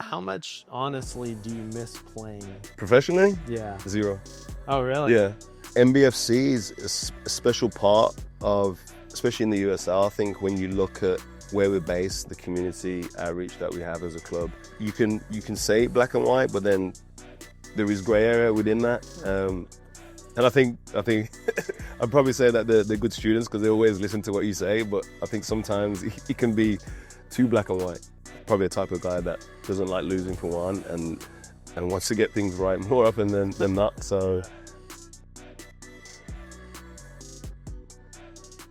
How much, honestly, do you miss playing? Professionally, Yeah. 0. Oh, really? Yeah. MBFC is a special part of, especially in the USL. I think when you look at where we're based, the community outreach that we have as a club, you can say black and white, but then there is grey area within that. And I think I'd probably say that they're good students because they always listen to what you say. But I think sometimes it can be too black and white. Probably a type of guy that doesn't like losing for one and wants to get things right more often than not. So.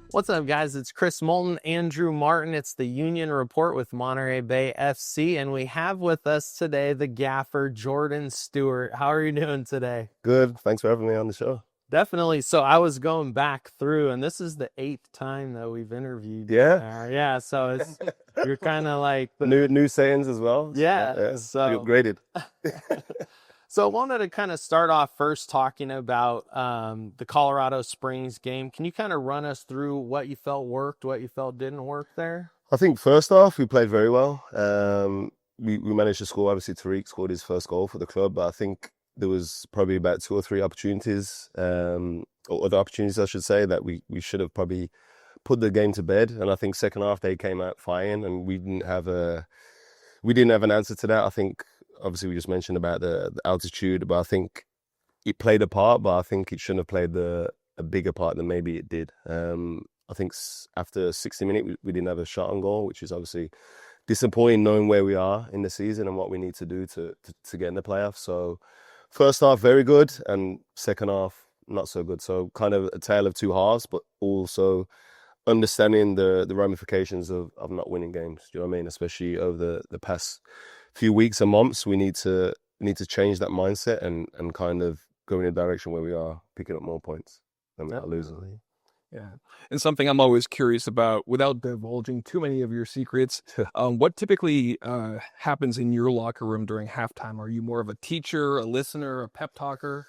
What's up, guys? It's Chris Moulton, Andrew Martin. It's the Union Report with Monterey Bay FC, and we have with us today the gaffer, Jordan Stewart. How are you doing today? Good. Thanks for having me on the show. Definitely. So I was going back through, and this is the 8th time that we've interviewed. Yeah. Yeah. So it's you're kind of like the New sayings as well. Yeah. So you upgraded. So I wanted to kind of start off first talking about the Colorado Springs game. Can you kind of run us through what you felt worked, what you felt didn't work there? I think first off, we played very well. We managed to score. Obviously, Tariq scored his first goal for the club, but I think there was probably about 2 or 3 opportunities, or other opportunities, I should say, that we should have probably put the game to bed. And I think second half they came out firing, and we didn't have an answer to that. I think obviously we just mentioned about the altitude, but I think it played a part, but I think it shouldn't have played a bigger part than maybe it did. I think after 60 minutes, we didn't have a shot on goal, which is obviously disappointing knowing where we are in the season and what we need to do to get in the playoffs. So first half, very good, and second half, not so good. So kind of a tale of two halves, but also understanding the ramifications of not winning games. Do you know what I mean? Especially over the past few weeks and months, we need to change that mindset and kind of go in a direction where we are picking up more points than we are losing. Yeah. And something I'm always curious about, without divulging too many of your secrets, what typically happens in your locker room during halftime? Are you more of a teacher, a listener, a pep talker?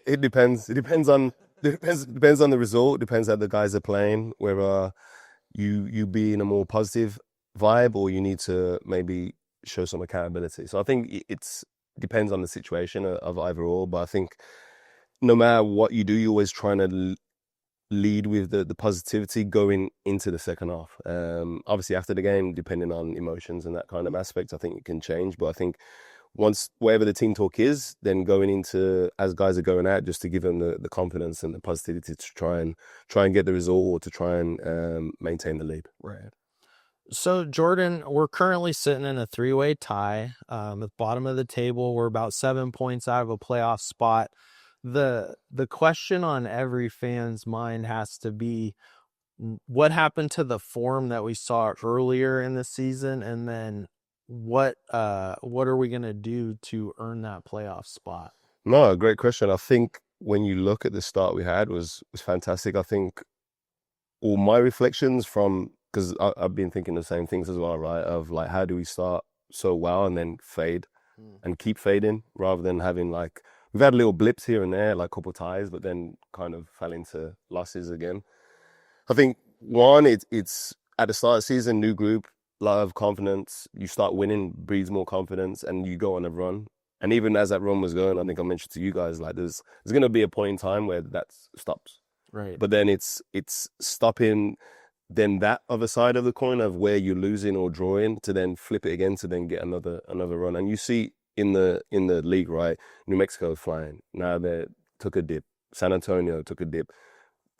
It depends. It depends on the result. It depends how the guys are playing. Whether you be in a more positive vibe or you need to maybe show some accountability. So I think it depends on the situation of either or. But I think no matter what you do, you're always trying to lead with the positivity going into the second half. Obviously after the game, depending on emotions and that kind of aspect, I think it can change. But I think once whatever the team talk is, then going into as guys are going out, just to give them the confidence and the positivity to try and get the result or to try and maintain the lead. Right. So Jordan, we're currently sitting in a 3-way tie at the bottom of the table. We're about 7 points out of a playoff spot. The question on every fan's mind has to be, what happened to the form that we saw earlier in the season, and then what are we going to do to earn that playoff spot? No, great question. I think when you look at the start we had was fantastic. I think all my reflections from, because I've been thinking the same things as well, right? Of like, how do we start so well and then fade and keep fading rather than having like, we've had little blips here and there, like a couple of ties, but then kind of fell into losses again. I think one, it's at the start of the season, new group, lot of confidence. You start winning, breeds more confidence, and you go on a run. And even as that run was going, I think I mentioned to you guys, like there's going to be a point in time where that stops. Right. But then it's stopping then that other side of the coin of where you're losing or drawing to then flip it again to then get another run. And you see in the league, right? New Mexico flying. Now they took a dip. San Antonio took a dip.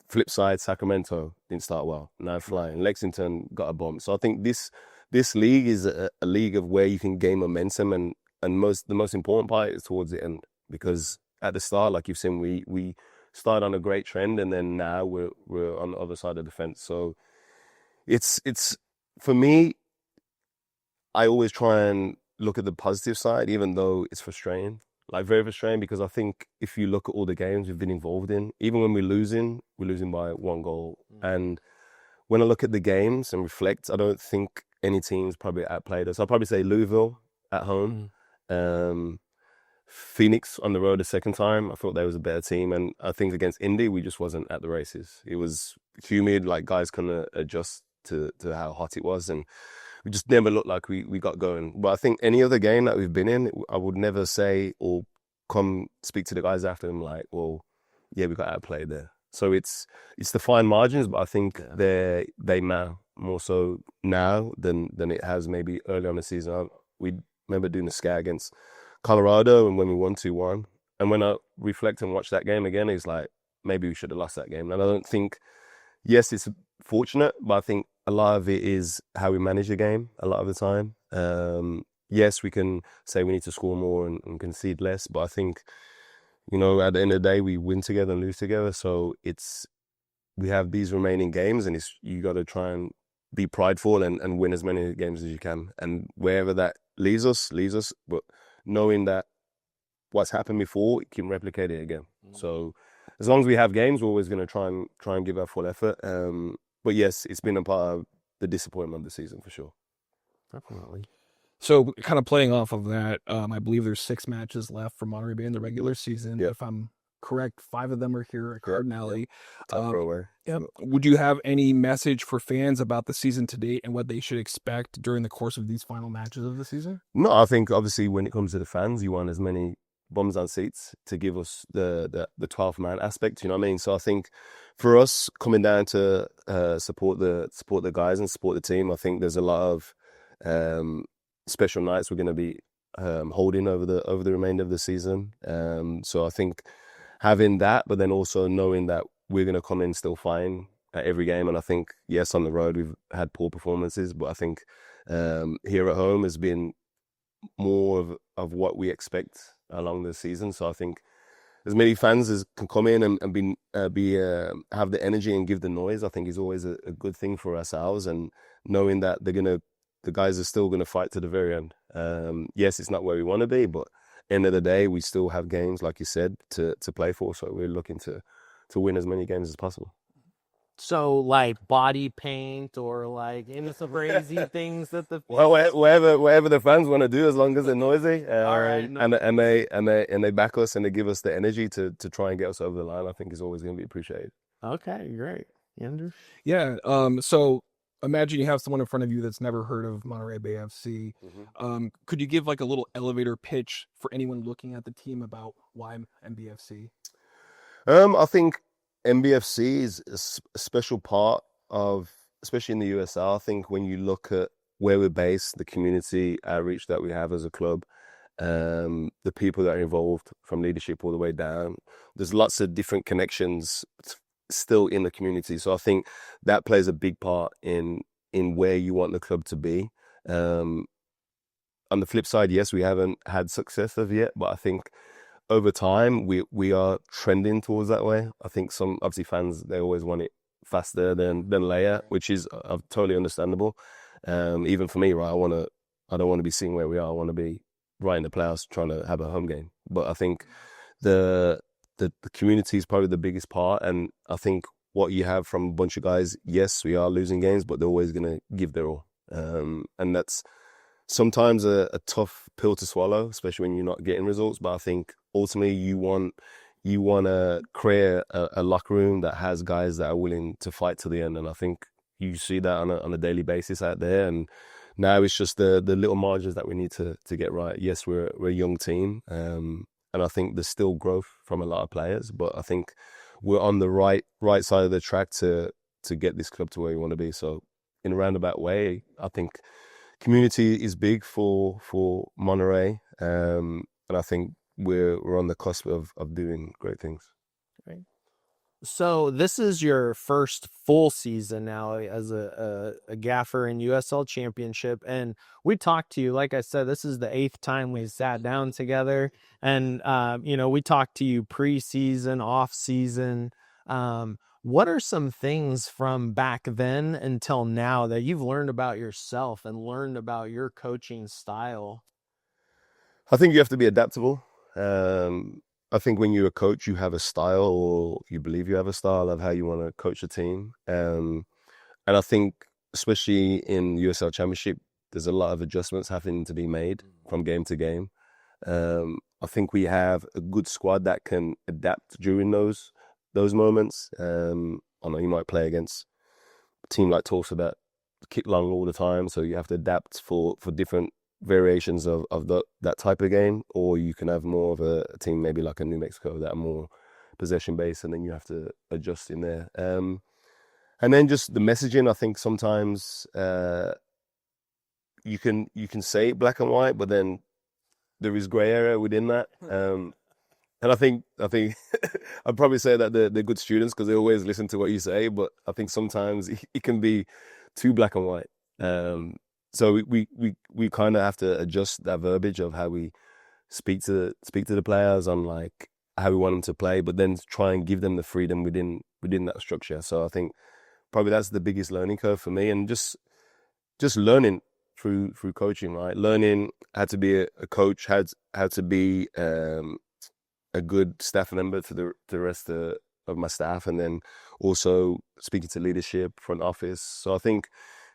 Flip side, Sacramento didn't start well. Now flying. Lexington got a bomb. So I think this league is a league of where you can gain momentum, and the most important part is towards the end, because at the start, like you've seen, we started on a great trend, and then now we're on the other side of the fence. So it's for me, I always try and look at the positive side, even though it's frustrating. Like very frustrating, because I think if you look at all the games we've been involved in, even when we're losing by 1 goal. And when I look at the games and reflect, I don't think any teams probably outplayed us. I'll probably say Louisville at home, Phoenix on the road the second time. I thought they was a better team. And I think against Indy, we just wasn't at the races. It was humid, like guys couldn't adjust to how hot it was. And we just never looked like we got going. But I think any other game that we've been in, I would never say or come speak to the guys after them like, well, yeah, we got outplayed there. So it's the fine margins, but I think they matter more so now than it has maybe earlier on the season. We remember doing the scat against Colorado and when we won 2-1. And when I reflect and watch that game again, it's like maybe we should have lost that game. And I don't think, yes, it's fortunate, but I think a lot of it is how we manage the game a lot of the time. Yes, we can say we need to score more and concede less, but I think, you know, at the end of the day, we win together and lose together. So we have these remaining games, and you got to try and be prideful and win as many games as you can. And wherever that leaves us. But knowing that what's happened before, you can replicate it again. So as long as we have games, we're always going to try and give our full effort. But yes, it's been a part of the disappointment of the season for sure. Definitely. So kind of playing off of that, I believe there's 6 matches left for Monterey Bay in the regular season. Yep. If I'm correct, 5 of them are here at Cardinale. Tough away. Yeah. Would you have any message for fans about the season to date and what they should expect during the course of these final matches of the season? No, I think obviously when it comes to the fans, you want as many bums on seats to give us the 12th man aspect. You know what I mean? So I think for us coming down to support the guys and support the team, I think there's a lot of special nights we're going to be holding over the remainder of the season. So I think having that, but then also knowing that we're going to come in still fine at every game. And I think, yes, on the road we've had poor performances, but I think here at home has been more of what we expect along the season. So I think as many fans as can come in and have the energy and give the noise, I think is always a good thing for ourselves. And knowing that the guys are still gonna fight to the very end. Yes, it's not where we want to be, but end of the day, we still have games, like you said, to play for. So we're looking to win as many games as possible. So, like body paint or like any some crazy things that the Well, whatever the fans want to do, as long as they're noisy, All right, and they back us and they give us the energy to try and get us over the line, I think is always going to be appreciated. Okay, great. Andrew? Yeah. So imagine you have someone in front of you that's never heard of Monterey Bay FC. Could you give like a little elevator pitch for anyone looking at the team about why MBFC? I think MBFC is a special part of, especially in the USL. I think when you look at where we're based, the community outreach that we have as a club, the people that are involved from leadership all the way down, there's lots of different connections still in the community. So I think that plays a big part in where you want the club to be. On the flip side, yes, we haven't had success as yet, but I think over time, we are trending towards that way. I think some, obviously, fans, they always want it faster than later, which is totally understandable. Even for me, right, I don't want to be seeing where we are. I want to be right in the playoffs, trying to have a home game. But I think the community is probably the biggest part, and I think what you have from a bunch of guys, yes, we are losing games, but they're always going to give their all, and that's sometimes a tough pill to swallow, especially when you're not getting results. But I think ultimately you want to create a locker room that has guys that are willing to fight to the end. And I think you see that on a daily basis out there. And now it's just the little margins that we need to get right. Yes, we're a young team. And I think there's still growth from a lot of players, but I think we're on the right side of the track to get this club to where we want to be. So in a roundabout way, I think community is big for Monterey, and I think we're on the cusp of doing great things. Right. So this is your first full season now as a gaffer in USL Championship, and we talked to you. Like I said, this is the 8th time we sat down together, and we talked to you pre-season, off-season. What are some things from back then until now that you've learned about yourself and learned about your coaching style? I think you have to be adaptable. I think when you're a coach, you have a style, or you believe you have a style of how you want to coach a team. And I think, especially in USL Championship, there's a lot of adjustments having to be made from game to game. I think we have a good squad that can adapt during those moments. I know you might play against a team like Tulsa that kick long all the time, so you have to adapt for different variations of that type of game, or you can have more of a team maybe like a New Mexico that are more possession based, and then you have to adjust in there. And then just the messaging, I think sometimes you can say it black and white, but then there is grey area within that. And I think I'd probably say that they're good students because they always listen to what you say, but I think sometimes it can be too black and white. So we kind of have to adjust that verbiage of how we speak to the players on like how we want them to play, but then try and give them the freedom within that structure. So I think probably that's the biggest learning curve for me, and just learning through coaching, right? Learning how to be a coach, how to be a good staff member to the rest of my staff, and then also speaking to leadership, front office. So I think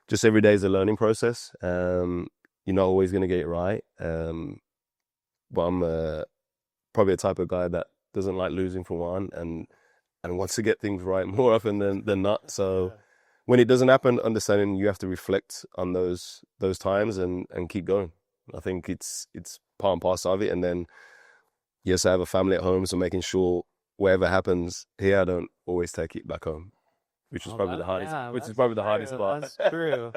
just every day is a learning process. You're not always going to get it right, but I'm probably a type of guy that doesn't like losing for one, and wants to get things right more often than not. So when it doesn't happen, understanding you have to reflect on those times and keep going. I think it's part and parcel of it. And then, yes, I have a family at home, so making sure whatever happens here, I don't always take it back home, which is probably the hardest. Which is probably the hardest part. That's true.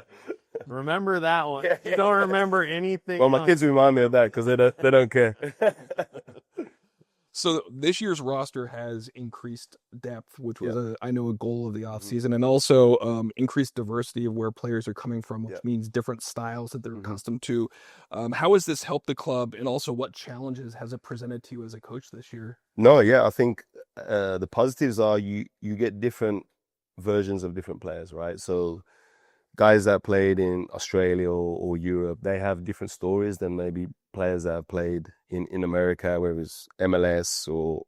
Remember that one. You don't remember anything. Well, my kids remind me of that because they don't care. So this year's roster has increased depth, which was I know a goal of the offseason, and also increased diversity of where players are coming from, which means different styles that they're accustomed to. How has this helped the club, and also what challenges has it presented to you as a coach this year? No, I think the positives are you get different versions of different players, right? So guys that played in Australia or Europe, they have different stories than maybe players that have played in America, whether it's MLS or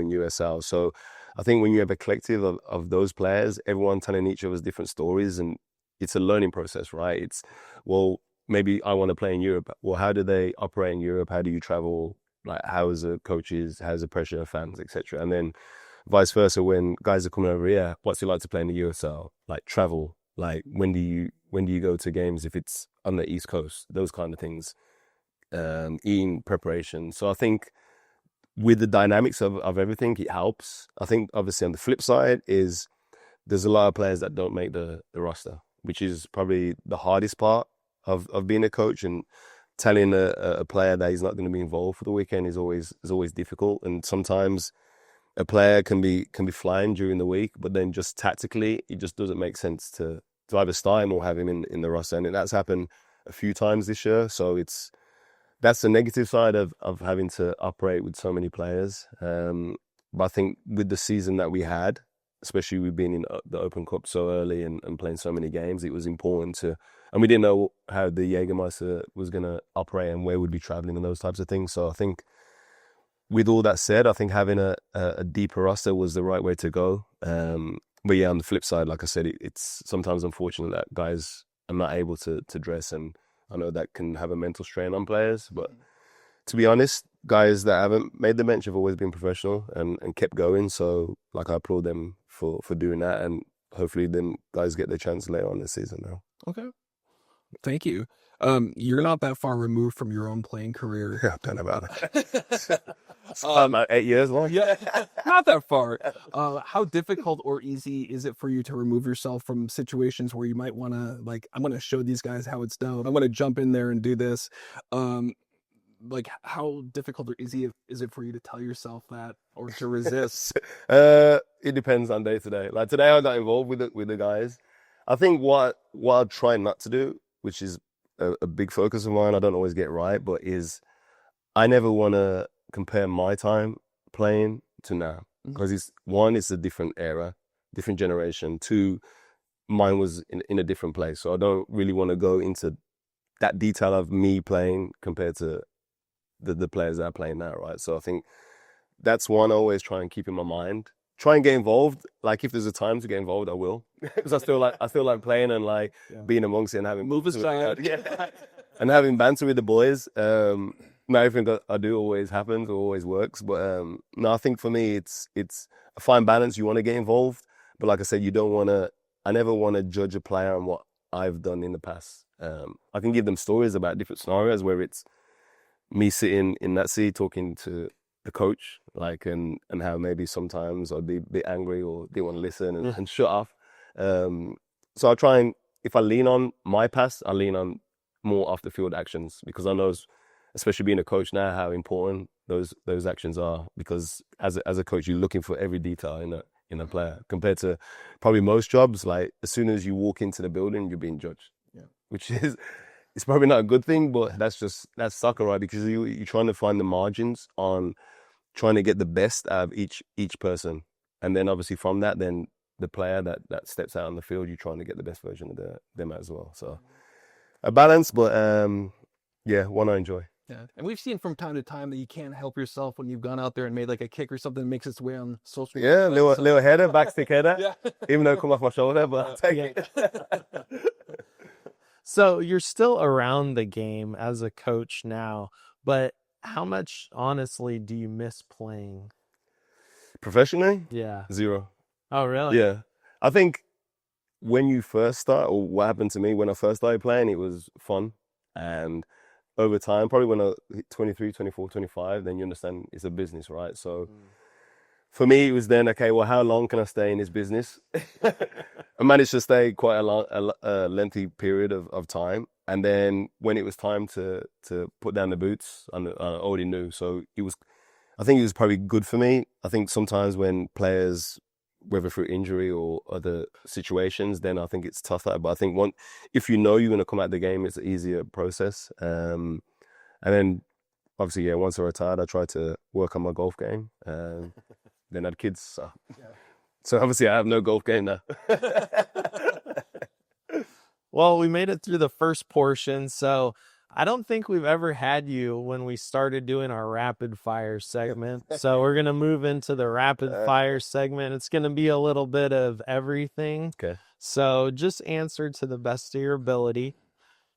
in USL. So I think when you have a collective of those players, everyone telling each other's different stories, and it's a learning process, right? It's, well, maybe I want to play in Europe. Well, how do they operate in Europe? How do you travel? Like, how is the coaches? How's the pressure of fans, etc. And then vice versa, when guys are coming over here, what's it like to play in the USL? Like travel, like when do you go to games if it's on the East Coast? Those kind of things. Eating preparation. So I think with the dynamics of everything, it helps. I think obviously on the flip side is there's a lot of players that don't make the roster, which is probably the hardest part of being a coach, and telling a player that he's not going to be involved for the weekend is always difficult. And sometimes a player can be flying during the week, but then just tactically, it just doesn't make sense to either start him or have him in the roster. And that's happened a few times this year. So that's the negative side of having to operate with so many players. But I think with the season that we had, especially with being in the Open Cup so early and playing so many games, it was important to, and we didn't know how the Jägermeister was going to operate and where we'd be traveling and those types of things. So I think with all that said, I think having a deeper roster was the right way to go. But yeah, on the flip side, like I said, it's sometimes unfortunate that guys are not able to dress, and I know that can have a mental strain on players. But to be honest, guys that haven't made the bench have always been professional and kept going. So like, I applaud them for doing that, and hopefully them guys get their chance later on this season now. Okay. Thank you. You're not that far removed from your own playing career. Yeah, don't know about it. About 8 years long. Yeah, not that far. How difficult or easy is it for you to remove yourself from situations where you might want to, like, I'm going to show these guys how it's done. I'm going to jump in there and do this. Like, how difficult or easy is it for you to tell yourself that, or to resist? It depends on day to day. Like today, I got involved with the guys. I think what I try not to do, which is a big focus of mine, I don't always get right, but is I never want to compare my time playing to now, because it's a different era, different generation. Two, mine was in a different place, so I don't really want to go into that detail of me playing compared to the players that are playing now, right? So I think that's one I always try and keep in my mind. Try and get involved. Like, if there's a time to get involved, I will, because I still like playing and like being amongst it and having move aside, and having banter with the boys. Not everything I do always happens or always works, but no, I think for me it's a fine balance. You want to get involved, but like I said, you don't want to. I never want to judge a player on what I've done in the past. I can give them stories about different scenarios where it's me sitting in that seat talking to the coach, like, and how maybe sometimes I'd be a bit angry or didn't want to listen and shut off. So I try and, if I lean on my past, I lean on more off the field actions, because I know, especially being a coach now, how important those actions are. Because as a coach, you're looking for every detail in a player, compared to probably most jobs. Like, as soon as you walk into the building, you're being judged. Yeah. Which is, it's probably not a good thing, but that's soccer, right? Because you're trying to find the margins on trying to get the best out of each person, and then obviously from that, then the player that steps out on the field, you're trying to get the best version of them as well. So a balance, but yeah, one I enjoy. Yeah, and we've seen from time to time that you can't help yourself when you've gone out there and made like a kick or something that makes its way on social media. Yeah, little header, backstick header. Yeah. Even though it come off my shoulder, but I'll take it. So you're still around the game as a coach now, but how much, honestly, do you miss playing? Professionally? Yeah. 0. Oh, really? Yeah. I think when you first start, or what happened to me when I first started playing, it was fun. And over time, probably when I hit 23, 24, 25, then you understand it's a business, right? So for me, it was then, okay, well, how long can I stay in this business? I managed to stay quite a lengthy period of time. And then when it was time to put down the boots, I already knew. So I think it was probably good for me. I think sometimes when players, whether through injury or other situations, then I think it's tougher. But I think if you know you're going to come out the game, it's an easier process. And then obviously, yeah, once I retired, I tried to work on my golf game. Then I had kids. So obviously I have no golf game now. Well, we made it through the first portion, so I don't think we've ever had you when we started doing our rapid fire segment. So we're going to move into the rapid fire segment. It's going to be a little bit of everything. Okay. So just answer to the best of your ability.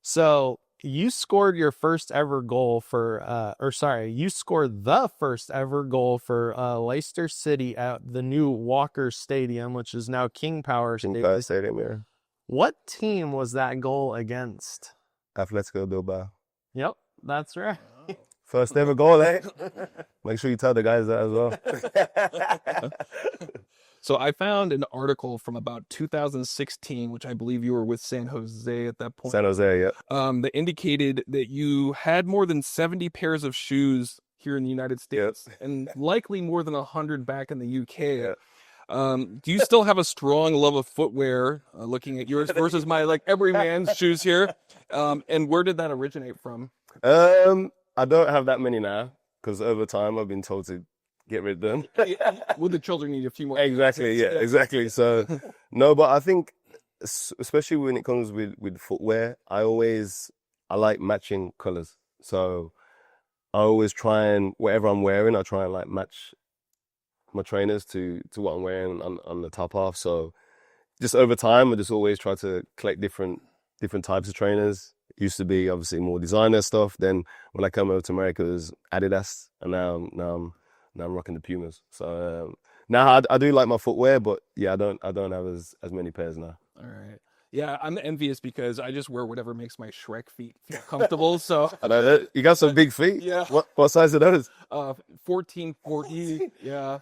So you scored your first ever goal you scored the first ever goal for Leicester City at the new Walker Stadium, which is now King Power Stadium. King Power Stadium, yeah. What team was that goal against? Atletico Bilbao. Yep, that's right. First ever goal, eh? Make sure you tell the guys that as well. So I found an article from about 2016, which I believe you were with San Jose at that point. San Jose, yeah. That indicated that you had more than 70 pairs of shoes here in the United States, and likely more than 100 back in the UK. Yeah. Do you still have a strong love of footwear, looking at yours versus my, like, every man's shoes here? And where did that originate from? I don't have that many now, because over time I've been told to get rid of them. Would the children need a few more? Exactly, yeah, exactly. So, no, but I think, especially when it comes with footwear, I like matching colors. So I always try and, whatever I'm wearing, I try and like match my trainers to what I'm wearing on the top half. So just over time, I just always try to collect different types of trainers. It used to be obviously more designer stuff. Then when I came over to America, it was Adidas, and now I'm rocking the Pumas. So now I do like my footwear, but yeah, I don't have as many pairs now. All right. Yeah, I'm envious because I just wear whatever makes my Shrek feet feel comfortable. So I know that. You got some big feet. Yeah. What size are those? 14, 40. Yeah.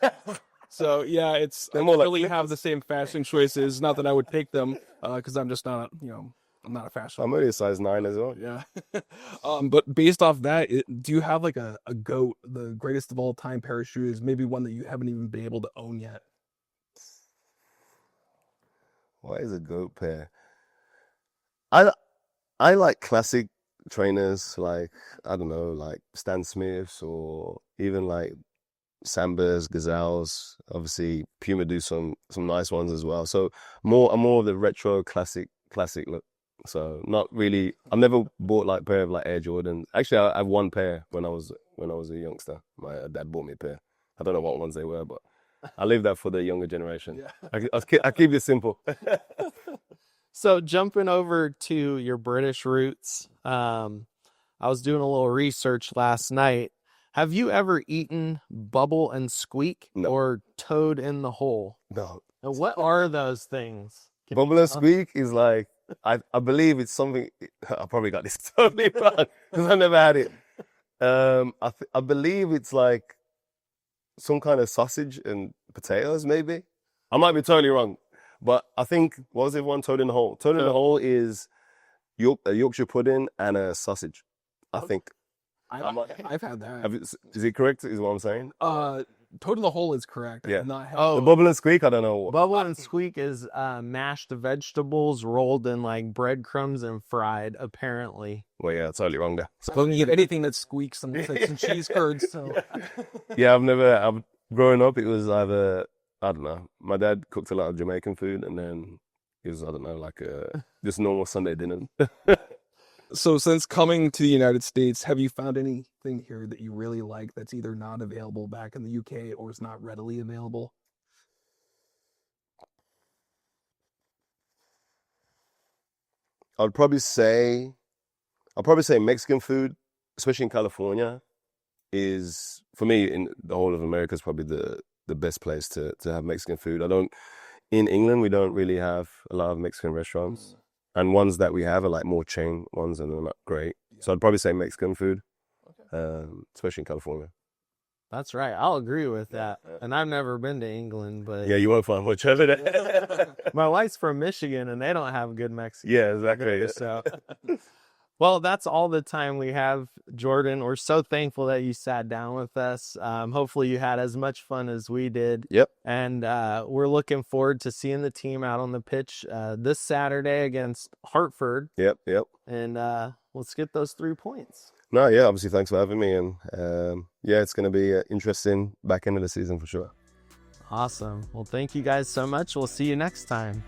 So yeah, I more like really have the same fashion choices. Not that I would take them, because I'm just not, I'm not a fashion. I'm only a size 9 as well. Yeah. But based off that, do you have like a GOAT, the greatest of all time pair of shoes? Maybe one that you haven't even been able to own yet. What is a GOAT pair? I like classic trainers, like, I don't know, like Stan Smiths, or even like Sambas, Gazelles. Obviously Puma do some nice ones as well. So I'm more of the retro classic look. So not really, I've never bought like a pair of like Air Jordan. Actually, I have one pair when I was a youngster. My dad bought me a pair. I don't know what ones they were, but I leave that for the younger generation. Yeah. I keep it simple. So jumping over to your British roots, I was doing a little research last night. Have you ever eaten Bubble and Squeak or Toad in the Hole? No. Now, what are those things? Bubble and Squeak is like I believe it's something. I probably got this totally wrong because I never had it. I believe it's like some kind of sausage and potatoes, maybe. I might be totally wrong, but I think what was it? One toad in the hole. Toad in the hole is a Yorkshire pudding and a sausage. I think. I've had that. Is it correct? Is what I'm saying? Toad in the hole is correct. I Yeah. have not had The bubble and squeak. I don't know. Bubble and squeak is mashed vegetables rolled in like breadcrumbs and fried, apparently. Well, yeah, totally wrong there. So you get anything that squeaks and some cheese curds. So Yeah, I've growing up, it was either, I don't know, my dad cooked a lot of Jamaican food and then it was, I don't know, like just normal Sunday dinner. So since coming to the United States, have you found anything here that you really like that's either not available back in the UK or is not readily available? I'd probably say Mexican food, especially in California, is for me in the whole of America is probably the best place to have Mexican food. In England we don't really have a lot of Mexican restaurants, and ones that we have are like more chain ones and they're not great. So I'd probably say Mexican food, especially in California. That's right. I'll agree with that. And I've never been to England, but Yeah, you won't find much of it. my wife's from Michigan and they don't have good Mexican Yeah, exactly. food. So, well, that's all the time we have, Jordan. We're so thankful that you sat down with us. Hopefully you had as much fun as we did. Yep. And we're looking forward to seeing the team out on the pitch this Saturday against Hartford. Yep. And let's get those 3 points. No, yeah, obviously thanks for having me, and yeah, it's going to be interesting back end of the season for sure. Awesome. Well, thank you guys so much. We'll see you next time.